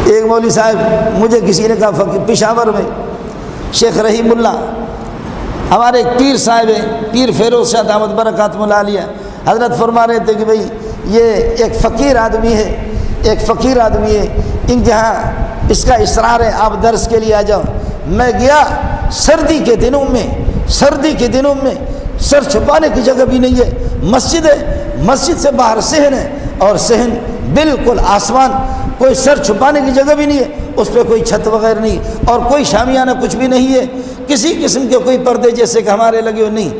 ایک مولوی صاحب مجھے کسی نے کہا پشاور میں شیخ رحیم اللہ ہمارے ایک پیر صاحب ہیں، پیر فیروز شاہ دامت برکاتہ اللہ علیہ، حضرت فرما رہے تھے کہ بھئی یہ ایک فقیر آدمی ہے، ان کے ہاں اس کا اصرار ہے آپ درس کے لیے آ جاؤ۔ میں گیا، سردی کے دنوں میں سر چھپانے کی جگہ بھی نہیں ہے، مسجد ہے، مسجد سے باہر صحن ہے، اور صحن بالکل آسمان، کوئی سر چھپانے کی جگہ بھی نہیں ہے، اس پہ کوئی چھت وغیرہ نہیں، اور کوئی شامیانہ کچھ بھی نہیں ہے، کسی قسم کے کوئی پردے جیسے کہ ہمارے لگے ہوئے نہیں۔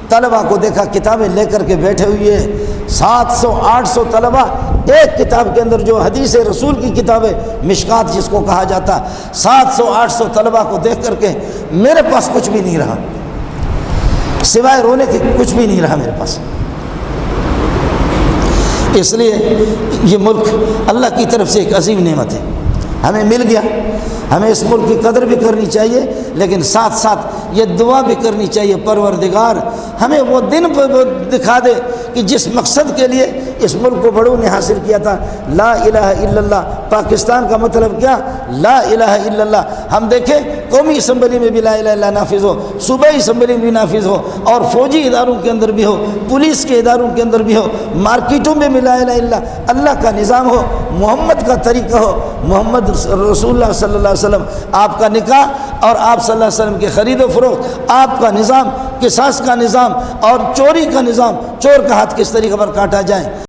طلبہ کو دیکھا کتابیں لے کر کے بیٹھے ہوئے ہیں، 700-800 طلبہ ایک کتاب کے اندر، جو حدیث رسول کی کتاب ہے مشکات جس کو کہا جاتا، 700-800 طلبہ کو دیکھ کر کے میرے پاس کچھ بھی نہیں رہا، سوائے رونے کے کچھ بھی نہیں رہا میرے پاس۔ اس لیے یہ ملک اللہ کی طرف سے ایک عظیم نعمت ہے، ہمیں مل گیا، ہمیں اس ملک کی قدر بھی کرنی چاہیے، لیکن ساتھ ساتھ یہ دعا بھی کرنی چاہیے پروردگار ہمیں وہ دن دکھا دے کہ جس مقصد کے لیے اس ملک کو بڑوں نے حاصل کیا تھا، لا الہ الا اللہ۔ پاکستان کا مطلب کیا؟ لا الہ الا اللہ۔ ہم دیکھیں قومی اسمبلی میں بھی لا الہ الا اللہ نافذ ہو، صوبائی اسمبلی میں بھی نافذ ہو، اور فوجی اداروں کے اندر بھی ہو، پولیس کے اداروں کے اندر بھی ہو، مارکیٹوں میں بھی لا الہ الا اللہ کا نظام ہو، محمد کا طریقہ ہو، محمد رسول اللہ صلی اللہ علیہ وسلم، آپ کا نکاح اور آپ صلی اللہ علیہ وسلم کی خرید و فروخت، آپ کا نظام، قصاص کا نظام اور چوری کا نظام، چور کا ہاتھ کس طریقے پر کاٹا جائے،